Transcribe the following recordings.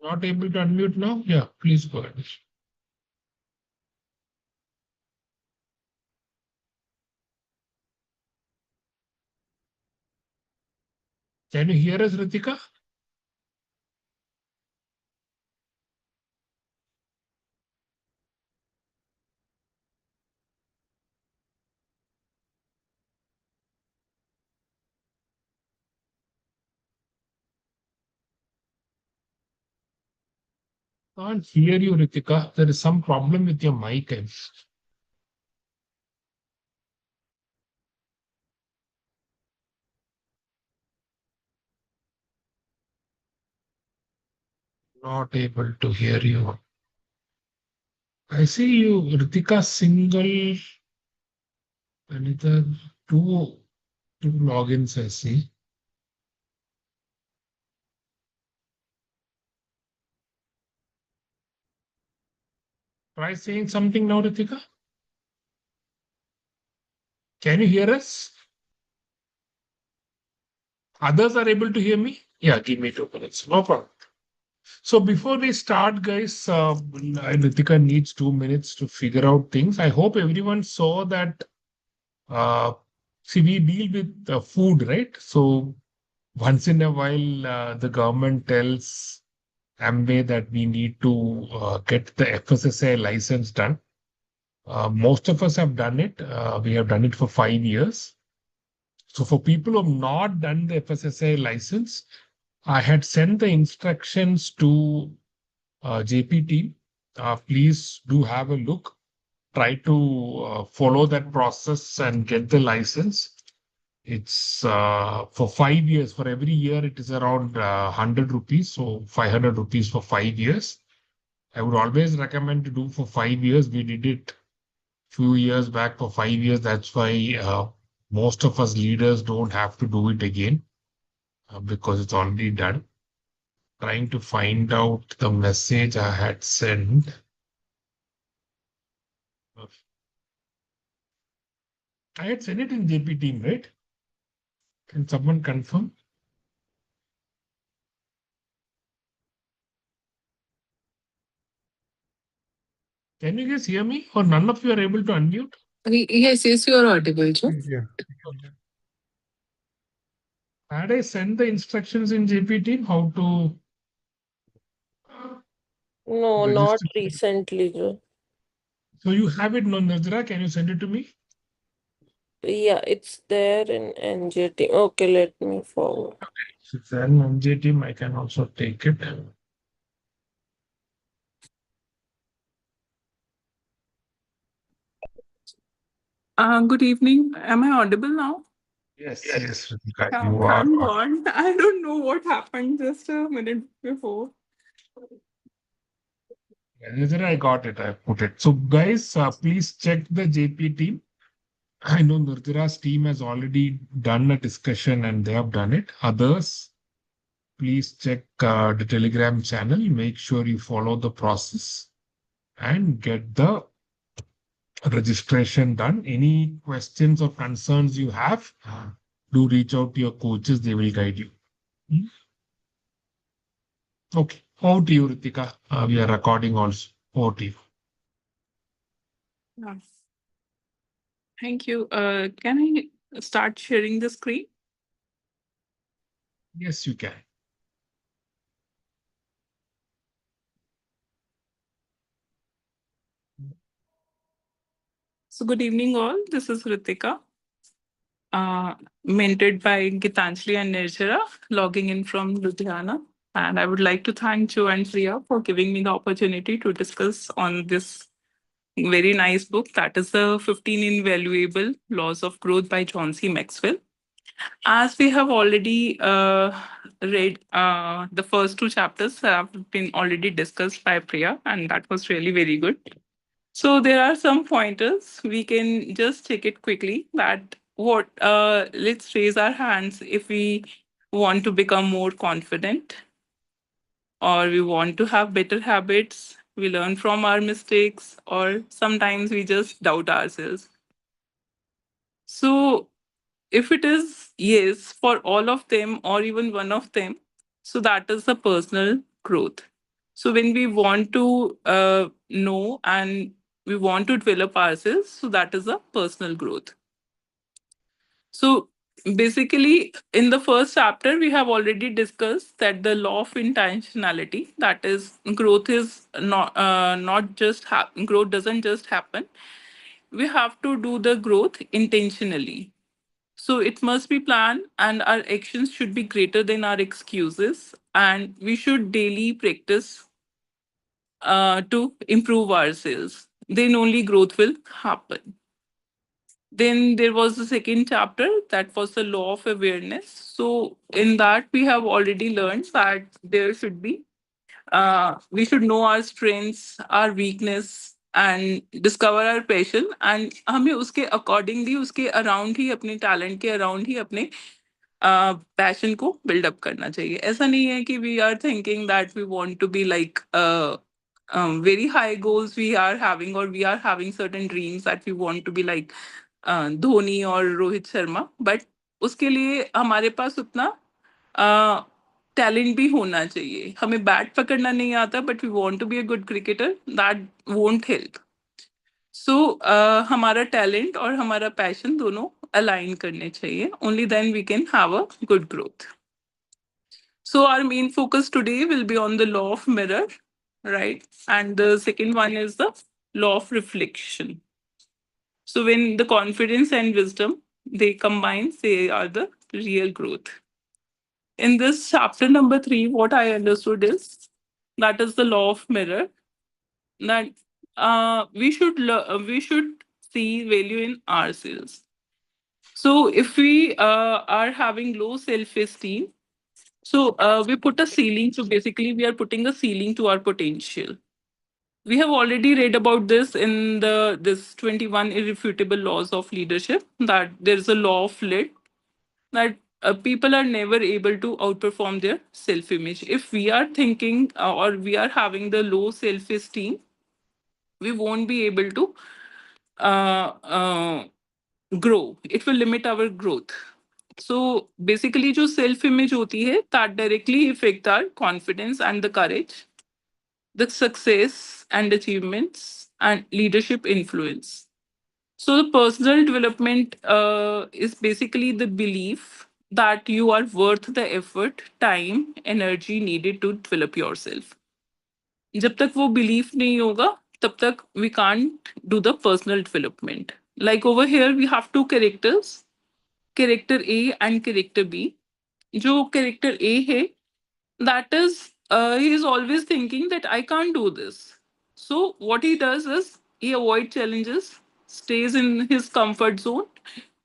Not able to unmute now? Yeah, please go ahead. Can you hear us, Ritika? Can't hear you, Ritika. There is some problem with your mic. Not able to hear you. I see you, Ritika, single, another two logins I see. Try saying something now, Ritika. Can you hear us? Others are able to hear me? Yeah, give me 2 minutes. No problem. So before we start, guys, Ritika needs 2 minutes to figure out things. I hope everyone saw that. See, we deal with food, right? So once in a while, the government tells Amway that we need to get the FSSAI license done. Most of us have done it. We have done it for 5 years. So for people who have not done the FSSAI license, I had sent the instructions to JP team. Please do have a look. Try to follow that process and get the license. It's for 5 years. For every year, it is around 100 rupees. So 500 rupees for 5 years. I would always recommend to do for 5 years. We did it few years back for 5 years. That's why most of us leaders don't have to do it again because it's already done. Trying to find out the message I had sent. I had sent it in JP team, right? Can someone confirm? Can you guys hear me or none of you are able to unmute? Yes, yes, you are audible, Joe. Yeah. Had I sent the instructions in JP team how to No, not register? recently, Joe. So you have it, no, Nazra? Can you send it to me? Yeah, it's there in NJT. Okay, let me forward. If it's there in MJ team, I can also take it. Good evening. Am I audible now? Yes, yes, Ritika, Yeah, you are. thank God. I don't know what happened just a minute before. Nazra, I got it. I put it. So guys, please check the JP team. I know Nurjara's team has already done a discussion and they have done it. Others, please check the Telegram channel. Make sure you follow the process and get the registration done. Any questions or concerns you have, do reach out to your coaches. They will guide you. Hmm? Okay. Over to you, Ritika. We are recording also. Over to you. Yeah. Thank you. Can I start sharing the screen? Yes, you can. So, good evening, all. This is Ritika, mentored by Gitanjali and Nirjara, logging in from Ludhiana. And I would like to thank Joe and Priya for giving me the opportunity to discuss on this very nice book, that is the 15 Invaluable Laws of Growth by John C. Maxwell. As we have already read, the first two chapters have been already discussed by Priya, and that was really very good. So there are some pointers. We can just take it quickly. That what let's raise our hands if we want to become more confident, or we want to have better habits. We learn from our mistakes, or sometimes we just doubt ourselves. So if it is yes for all of them or even one of them, so that is the personal growth. So when we want to know and we want to develop ourselves, so that is a personal growth. So basically, in the first chapter, we have already discussed that the law of intentionality, that is, growth is not just growth doesn't just happen. We have to do the growth intentionally. So it must be planned, and our actions should be greater than our excuses. And we should daily practice to improve ourselves. Then only growth will happen. Then there was the second chapter, that was the law of awareness. So in that we have already learned that there should be we should know our strengths, our weakness, and discover our passion, and हमें उसके accordingly उसके around ही अपने talent के around ही अपने passion को buildup करना चाहिए. ऐसा नहीं है कि we are thinking that we want to be like very high goals we are having, or we are having certain dreams that we want to be like Dhoni और रोहित शर्मा, बट उसके लिए हमारे पास उतना टैलेंट भी होना चाहिए. हमें बैट पकड़ना नहीं आता but we want to be a good cricketer, that won't help. So हमारा टैलेंट और हमारा पैशन दोनों अलाइन करने चाहिए. Only then we can have a good growth. So our main focus today will be on the law of mirror, right? And the second one is the law of reflection. So when the confidence and wisdom they combine, they are the real growth. In this chapter number 3, what I understood is that is the law of mirror, that we should see value in ourselves. So if we are having low self-esteem, so we put a ceiling. So basically, we are putting a ceiling to our potential. We have already read about this in the this 21 irrefutable laws of leadership, that there is a law of lit, that people are never able to outperform their self image. If we are thinking or we are having the low self esteem, we won't be able to uh, uh, grow. It will limit our growth. So basically, जो self image होती है, that directly affect our confidence and the courage, the success and achievements, and leadership influence. So the personal development is basically the belief that you are worth the effort, time, energy needed to develop yourself. जब तक वो belief नहीं होगा, तब तक we can't do the personal development. Like over here, we have two characters, character A and character B. जो character A है, that is, he is always thinking that I can't do this. So what he does is he avoids challenges, stays in his comfort zone,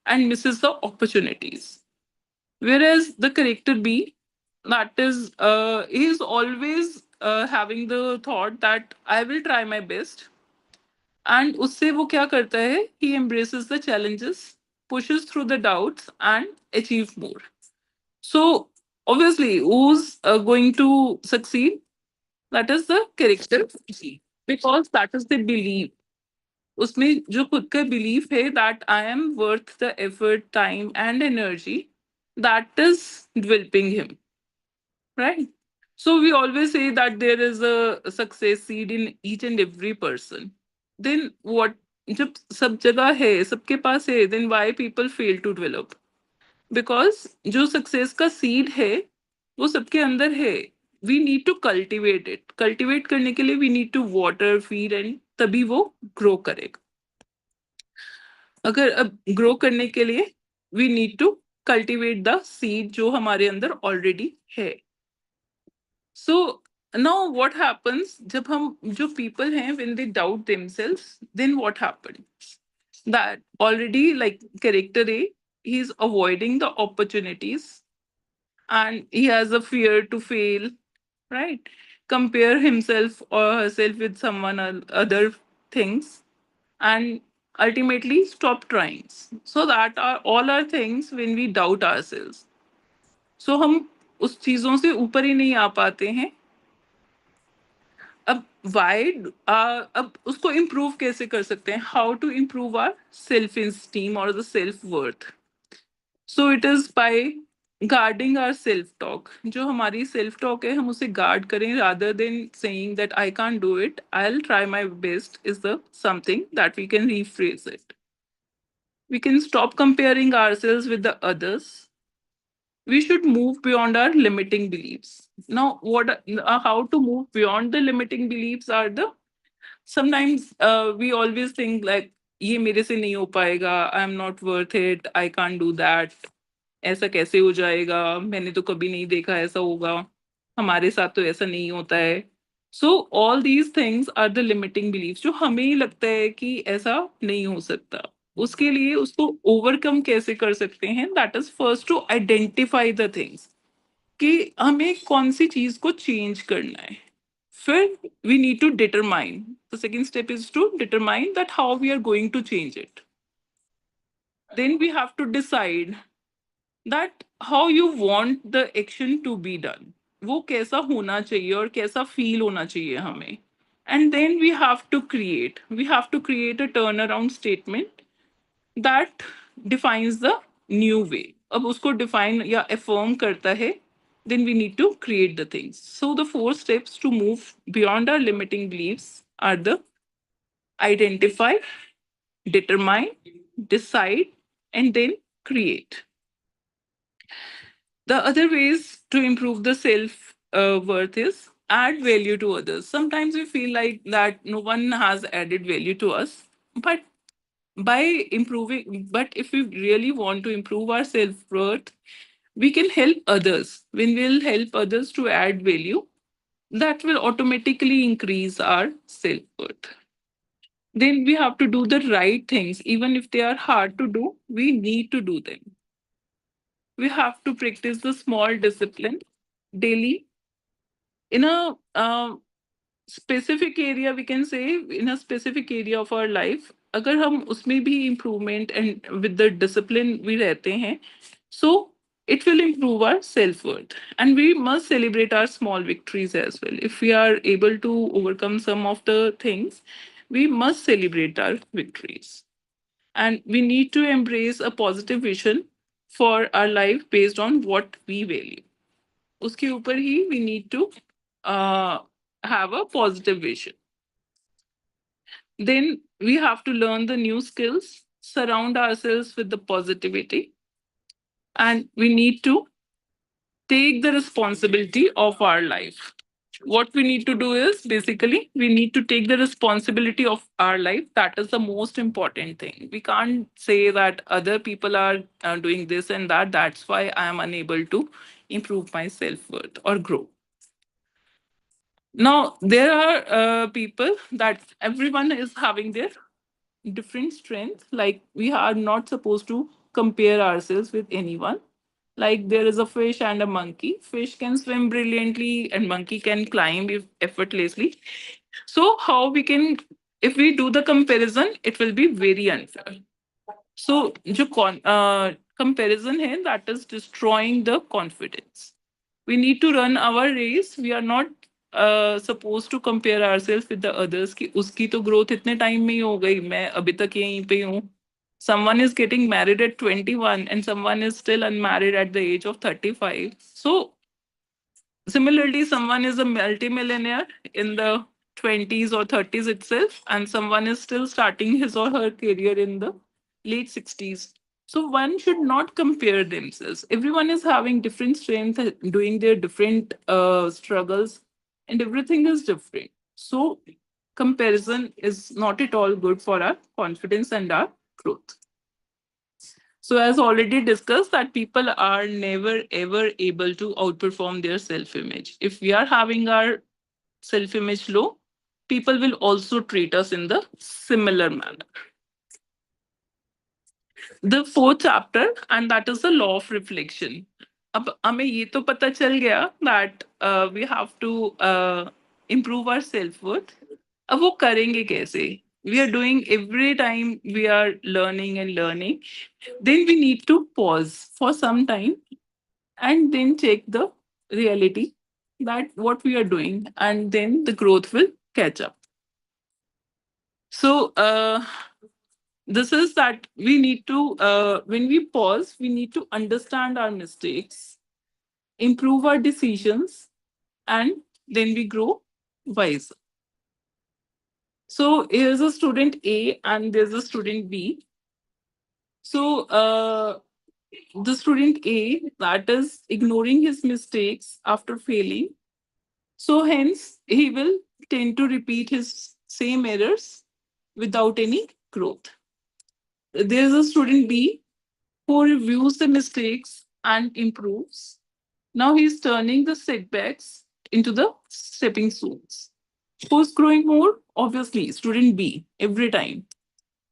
and misses the opportunities. Whereas the character B, that is, he is always having the thought that I will try my best. And उससे वो क्या करता है? He embraces the challenges, pushes through the doubts, and achieve more. So obviously, who's going to succeed? That is the character C, because that is the belief. उसमें जो खुद का belief है that I am worth the effort, time, and energy, that is developing him, right? So we always say that there is a success seed in each and every person. Then what? जब सब जगह है, सबके पास है, then why people fail to develop? Because जो success का seed है वो सबके अंदर है. We need to cultivate it. Cultivate करने के लिए we need to water feed, and तभी वो ग्रो करेगा. अगर अब ग्रो करने के लिए we need to cultivate the seed जो हमारे अंदर ऑलरेडी है. सो नाउ व्हाट हैपेंस, जब हम जो पीपल हैं when they doubt themselves, then what happens, that already like character A, he's avoiding the opportunities and he has a fear to fail, right? Compare himself or herself with someone other things, and ultimately stop trying. So that are all our things when we doubt ourselves. So हम उस चीजों से ऊपर ही नहीं आ पाते हैं. अब Y अब उसको इम्प्रूव कैसे कर सकते हैं? How to improve our self esteem और the self worth? So it is by guarding our self talk, जो हमारी सेल्फ टॉक है हम उसे गार्ड करें, rather than saying that I can't do it, I will try my best, is the something that we can rephrase it. We can stop comparing ourselves with the others. We should move beyond our limiting beliefs. Now, how to move beyond the limiting beliefs are the, sometimes we always think like ये मेरे से नहीं हो पाएगा, I am not worth it, I can't do that, ऐसा कैसे हो जाएगा, मैंने तो कभी नहीं देखा ऐसा होगा, हमारे साथ तो ऐसा नहीं होता है. So all these things are the limiting beliefs जो हमें ही लगता है कि ऐसा नहीं हो सकता. उसके लिए उसको ओवरकम कैसे कर सकते हैं, that is first to identify the things कि हमें कौन सी चीज को चेंज करना है. फिर we need to determine. The second step is to determine that how we are going to change it. Then we have to decide that how you want the action to be done. वो कैसा होना चाहिए और कैसा feel होना चाहिए हमें. And then we have to create a turnaround statement that defines the new way. अब उसको define या affirm करता है, then we need to create the things. So the four steps to move beyond our limiting beliefs are the identify, determine, decide, and then create. The other ways to improve the self worth is add value to others. Sometimes we feel like that no one has added value to us, but by improving, but if we really want to improve our self worth, we can help others. When we'll help others to add value, that will automatically increase our self worth. Then we have to do the right things, even if they are hard to do, we need to do them. We have to practice the small discipline daily in a specific area, we can say, in a specific area of our life. अगर हम उसमें भी improvement and with the discipline we रहते हैं, so it will improve our self-worth. And we must celebrate our small victories as well. If we are able to overcome some of the things, we must celebrate our victories. And we need to embrace a positive vision for our life based on what we value. उसके ऊपर ही we need to have a positive vision. Then we have to learn the new skills, surround ourselves with the positivity, and we need to take the responsibility of our life. What we need to do is basically we need to take the responsibility of our life. That is the most important thing. We can't say that other people are doing this and that. That's why I am unable to improve my self worth or grow. Now, there are people that everyone is having their different strengths. Like, we are not supposed to compare ourselves with anyone. Like, there is a fish and a monkey. Fish can swim brilliantly, and monkey can climb effortlessly. So, how we can, if we do the comparison, it will be very unfair. So, जो comparison है, that is destroying the confidence. We need to run our race. We are not supposed to compare ourselves with the others कि उसकी तो growth इतने time में ही हो गई, मैं अभी तक यहीं पे हूँ. Someone is getting married at 21 and someone is still unmarried at the age of 35. So similarly, someone is a multimillionaire in the 20s or 30s itself, and someone is still starting his or her career in the late 60s. So one should not compare themselves. Everyone is having different strengths, doing their different struggles, and everything is different. So comparison is not at all good for our confidence and our growth. So, as already discussed, that people are never ever able to outperform their self image. If we are having our self image low, people will also treat us in the similar manner. The fourth chapter, and that is the law of reflection. अब हमें ये तो पता चल गया that we have to improve our self worth. अब वो करेंगे कैसे? We are doing every time we are learning and learning. Then we need to pause for some time and then check the reality that what we are doing, and then the growth will catch up. So this is that we need to, when we pause, we need to understand our mistakes, improve our decisions, and then we grow wiser. So here's a student A and there's a student B. So the student A, that is ignoring his mistakes after failing. So hence he will tend to repeat his same errors without any growth. There's a student B who reviews the mistakes and improves. Now he's turning the setbacks into the stepping stones. Who's growing more? Obviously, student B every time.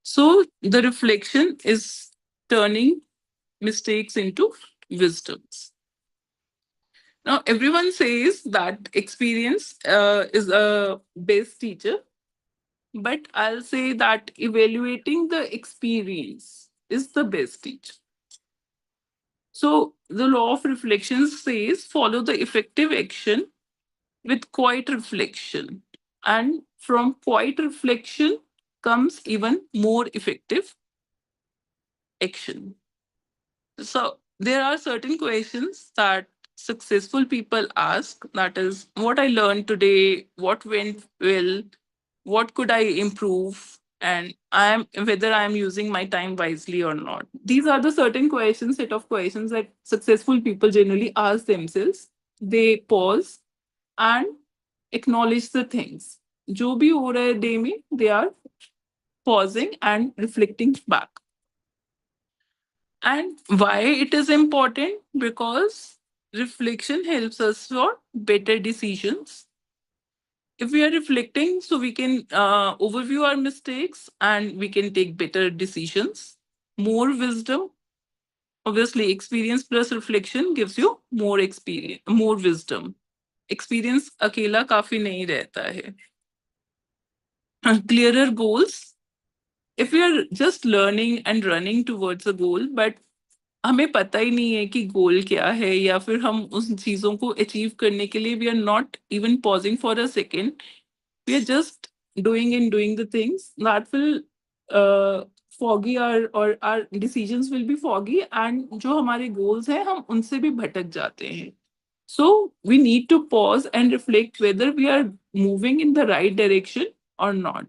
So the reflection is turning mistakes into wisdoms. Now, everyone says that experience is a best teacher, but I'll say that evaluating the experience is the best teacher. So the law of reflection says follow the effective action with quiet reflection. And from quiet reflection comes even more effective action. So there are certain questions that successful people ask. That is, what I learned today, what went well, what could I improve, and whether I am using my time wisely or not. These are the certain questions, set of questions that successful people generally ask themselves. They pause and acknowledge the things. जो भी हो रहा है day में, they are pausing and reflecting back. And why it is important? Because reflection helps us for better decisions. If we are reflecting, so we can overview our mistakes and we can take better decisions, more wisdom. Obviously, experience plus reflection gives you more experience, more wisdom. Experience अकेला काफी नहीं रहता है. Clearer goals. If we are just learning and running towards a goal, but हमें पता ही नहीं है कि गोल क्या है, या फिर हम उस चीजों को अचीव करने के लिए we are not even pausing for a second, we are just doing the things that will foggy our decisions will be foggy, and जो हमारे goals हैं हम उनसे भी भटक जाते हैं. So we need to pause and reflect whether we are moving in the right direction or not,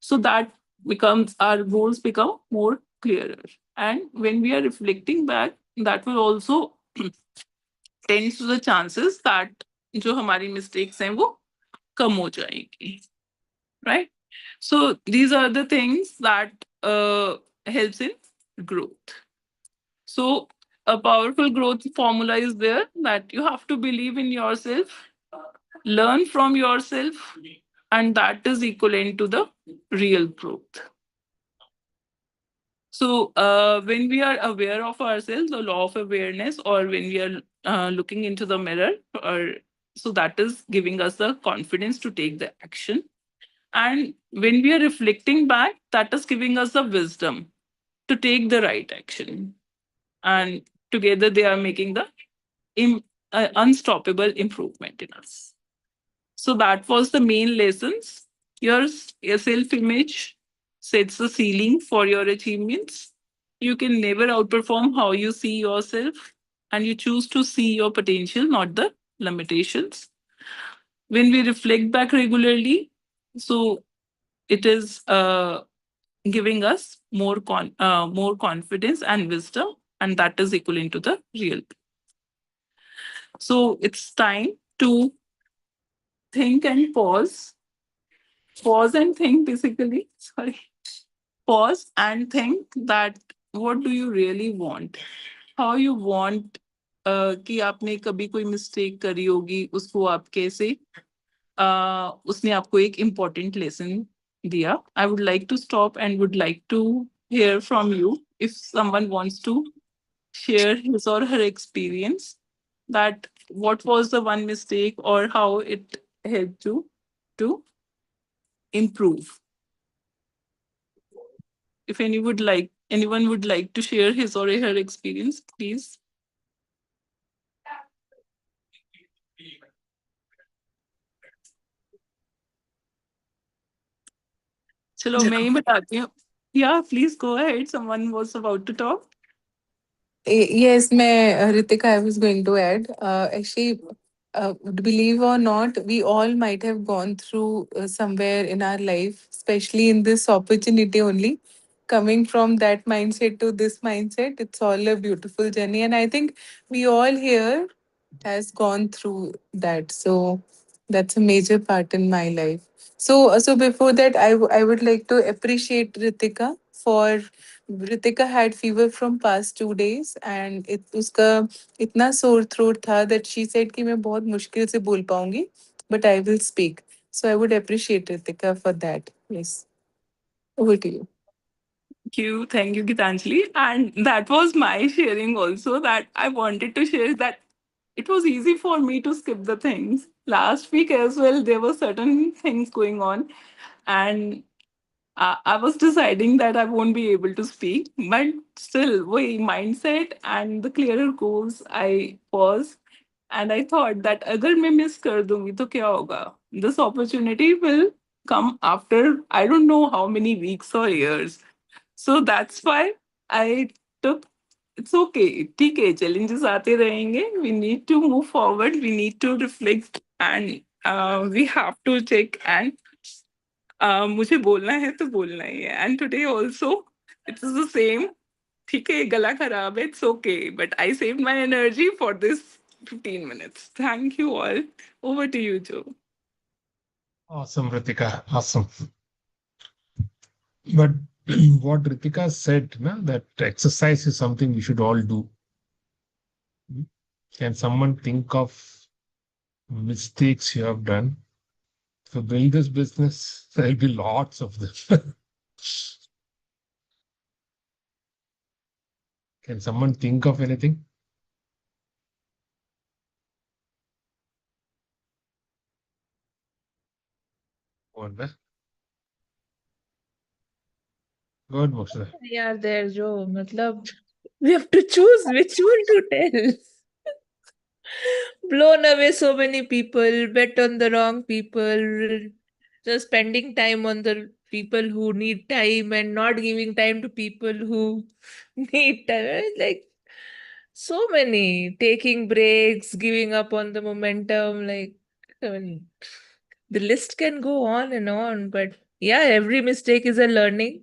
so that becomes our goals become more clearer. And when we are reflecting back, that will also tend to the chances that जो हमारी mistakes हैं वो कम हो जाएंगी, right? So these are the things that helps in growth. So a powerful growth formula is there, that you have to believe in yourself, learn from yourself, and that is equivalent to the real growth. So, when we are aware of ourselves, the law of awareness, or when we are looking into the mirror, or so that is giving us the confidence to take the action. And when we are reflecting back, that is giving us the wisdom to take the right action. And together, they are making the unstoppable improvement in us. So that was the main lessons. Your self-image sets the ceiling for your achievements. You can never outperform how you see yourself, and you choose to see your potential, not the limitations. When we reflect back regularly, so it is giving us more confidence and wisdom, and that is equivalent to the real. So it's time to think and pause and think, basically. Sorry. Pause and think that what do you really want, how you want, कि आपने कभी कोई mistake करी होगी, उसको आप कैसे उसने आपको एक important lesson दिया. I would like to stop and would like to hear from you if someone wants to share his or her experience, that what was the one mistake or how it helped you to improve. If anyone would like to share his or her experience, please. चलो मैं ही बताती हूँ. Yeah, please go ahead. Someone was about to talk. Yes, Ritika, I was going to add. Actually, believe or not, we all might have gone through somewhere in our life, especially in this opportunity only. Coming from that mindset to this mindset, it's all a beautiful journey. And I think we all here has gone through that. So that's a major part in my life. So before that, I would like to appreciate Ritika for Ritika had fever from past 2 days and उसका इतना sore throat था that she said कि मैं बहुत मुश्किल से बोल पाऊंगी but I will speak. So I would appreciate Ritika for that. Yes. Over to you. Thank you, Gitanjali. And that was my sharing also, that I wanted to share that it was easy for me to skip the things. Last week as well, there were certain things going on, and I was deciding that I won't be able to speak, but still, वही mindset and the clearer goals, I paused and I thought that अगर मैं miss कर दूंगी तो क्या होगा? This opportunity will come after I don't know how many weeks or years. So that's why I took it's okay. ठीक है, challenges आते रहेंगे. We need to move forward. We need to reflect and we have to check and मुझे बोलना है तो बोलना ही है. And today also it is the same. ठीक है, गला खराब है. It's okay. But I saved my energy for this 15 minutes. Thank you all. Over to you, Joe. Awesome, Ritika. Awesome. But what Ritika said, na, that exercise is something we should all do. Can someone think of mistakes you have done? To build this business, there'll be lots of them. Can someone think of anything? Wonder. Good, Moksha. Yeah, there, Joe. Matlab, we have to choose which one to tell. Blown away so many people, bet on the wrong people, just spending time on the people who need time and not giving time to people who need time. It's like so many taking breaks, giving up on the momentum. Like, I mean, the list can go on and on, but yeah, every mistake is a learning.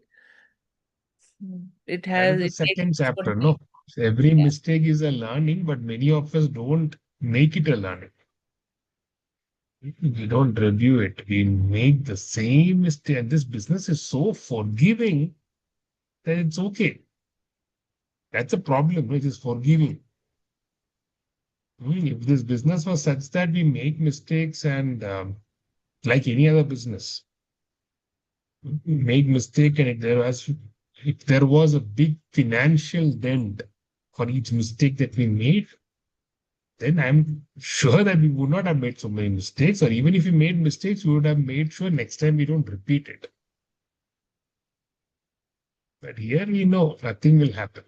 It That is has, the it takes second its chapter, own time. no? Every Yeah. mistake is a learning, but many of us don't make it a learning. We don't review it. We make the same mistake. And this business is so forgiving that it's okay. That's a problem. It is forgiving. If this business was such that we make mistakes and like any other business, we make mistake and if there was a big financial dent for each mistake that we made, then I'm sure that we would not have made so many mistakes, or even if we made mistakes, we would have made sure next time we don't repeat it. But here we know nothing will happen.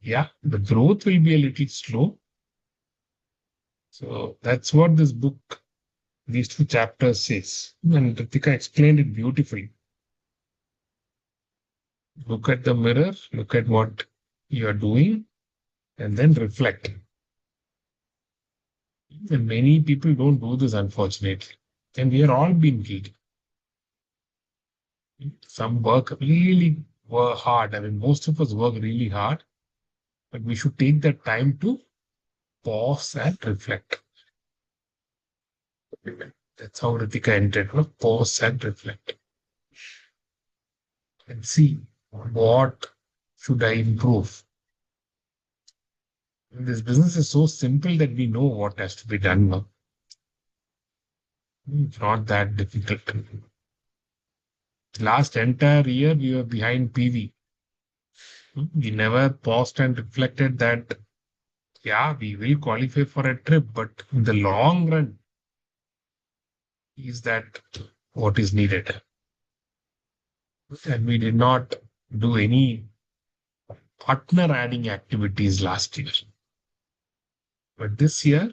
Yeah, the growth will be a little slow. So that's what this book, these two chapters says. And Ritika explained it beautifully. Look at the mirror, look at what you are doing, and then reflect. And many people don't do this, unfortunately. And we are all being guilty. Some work really hard. I mean, most of us work really hard, but we should take that time to pause and reflect. That's how Ritika ended. No? Pause and reflect. And see what should I improve. This business is so simple that we know what has to be done now. It's not that difficult. Last entire year, we were behind PV. We never paused and reflected that, yeah, we will qualify for a trip, but in the long run, is that what is needed? And we did not do any partner adding activities last year. But this year,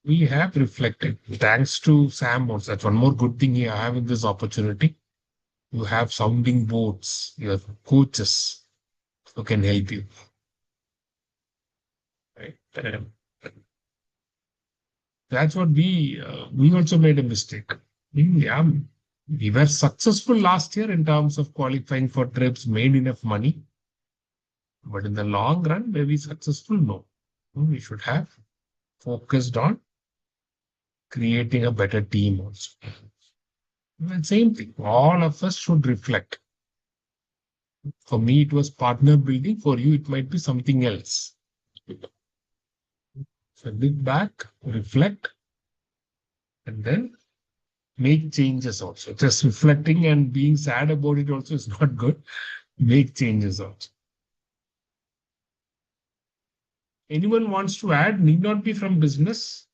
we have reflected. Thanks to Sam also. That's one more good thing I have in this opportunity. You have sounding boards, you have coaches who can help you. Right? That's what we also made a mistake. Yeah, we were successful last year in terms of qualifying for trips, made enough money. But in the long run, were we successful? No. We should have focused on creating a better team also. And same thing. All of us should reflect. For me, it was partner building. For you, it might be something else. So look back, reflect, and then make changes also. Just reflecting and being sad about it also is not good. Make changes also. Anyone wants to add, need not be from business.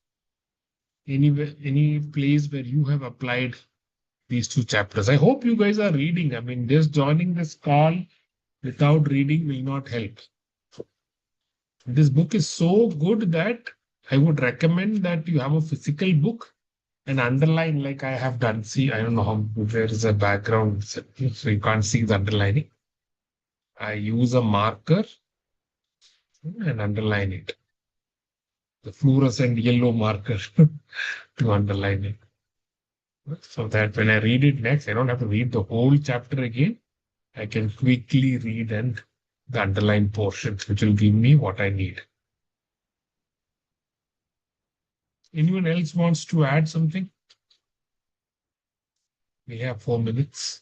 Any place where you have applied these two chapters. I hope you guys are reading. I mean, just joining this call without reading will not help. This book is so good that I would recommend that you have a physical book and underline like I have done. See, I don't know how there is a background, so you can't see the underlining. I use a marker and underline it. The fluorescent yellow marker to underline it. So that when I read it next, I don't have to read the whole chapter again. I can quickly read and the underlined portions, which will give me what I need. Anyone else wants to add something? We have 4 minutes.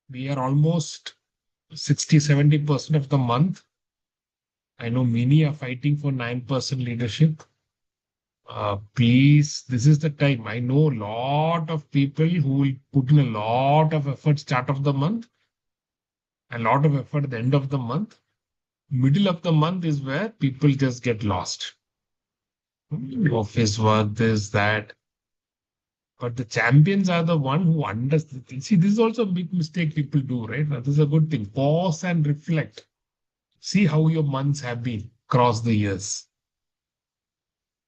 We are almost 60-70% of the month. I know many are fighting for 9% leadership. Please, this is the time. I know a lot of people who will put in a lot of effort start of the month, a lot of effort at the end of the month. Middle of the month is where people just get lost. Office work, this, that. But the champions are the one who understand. See, this is also a big mistake people do, right? This is a good thing. Pause and reflect. See how your months have been across the years.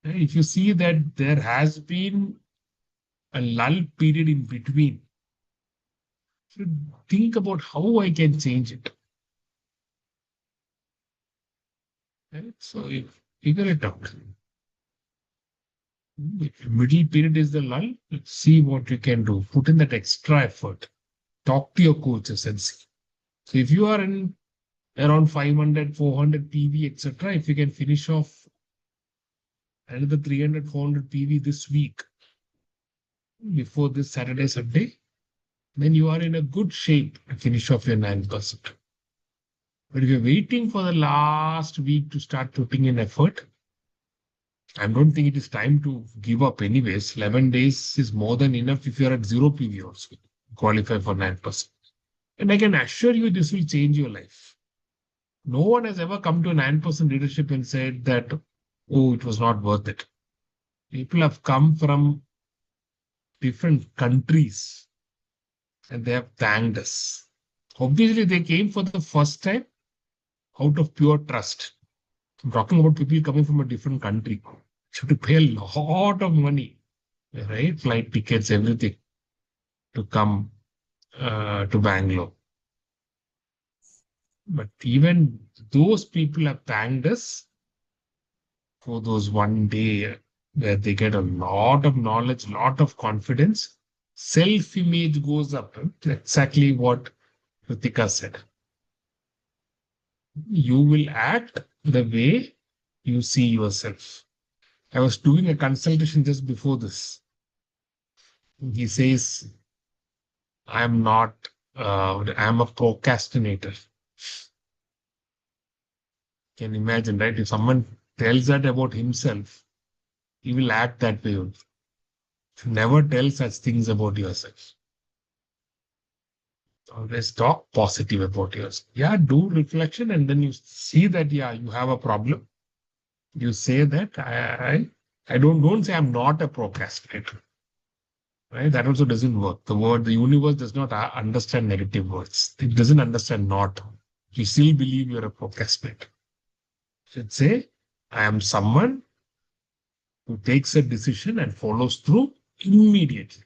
If you see that there has been a lull period in between, so think about how I can change it. Right? So you figure it out. If middle period is the lull, see what you can do. Put in that extra effort. Talk to your coaches and see. So if you are in around 500, 400 PV, etc., if you can finish off another 300, 400 PV this week, before this Saturday, Sunday, then you are in a good shape to finish off your 9%. But if you're waiting for the last week to start putting in effort, I don't think it is time to give up anyways. 11 days is more than enough if you're at 0 PV also. Qualify for 9%. And I can assure you this will change your life. No one has ever come to 9% leadership and said that, oh, it was not worth it. People have come from different countries and they have thanked us. Obviously, they came for the first time out of pure trust. I'm talking about people coming from a different country. You have to pay a lot of money, right? Flight tickets, everything to come to Bangalore. But even those people have thanked us for those one day where they get a lot of knowledge, lot of confidence. Self-image goes up. Exactly what Ritika said. You will act the way you see yourself. I was doing a consultation just before this. He says, I'm a procrastinator. Can imagine, right? If someone tells that about himself, he will act that way. Never tell such things about yourself. Always talk positive about yourself. Yeah, do reflection and then you see that, yeah, you have a problem. You say that I don't say I'm not a procrastinator. Right? That also doesn't work. The universe does not understand negative words. It doesn't understand not. You still believe you're a procrastinator. Should say, I am someone who takes a decision and follows through immediately.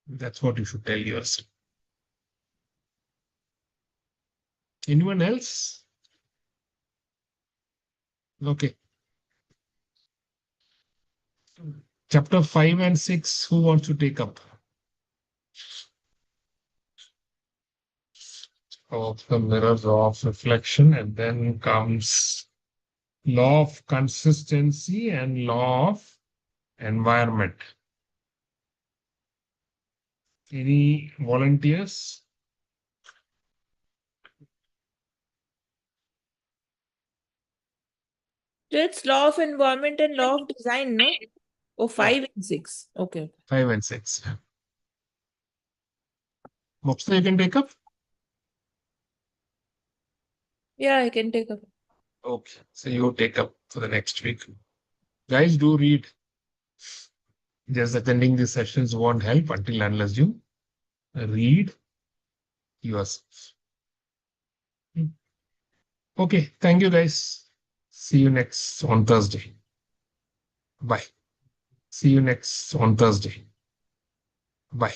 That's what you should tell yourself. Anyone else? Okay. Chapter 5 and 6, who wants to take up? Of the mirrors of reflection, and then comes law of consistency and law of environment. Any volunteers? So it's law of environment and law of design, no? Oh, Yeah. 5 and 6. Okay. 5 and 6. Mopsa, you can take up? Yeah, I can take up. Okay. So you take up for the next week. Guys, do read. Just attending these sessions won't help until unless you read yourself. Okay. Thank you, guys. See you next on Thursday. Bye. See you next on Thursday. Bye.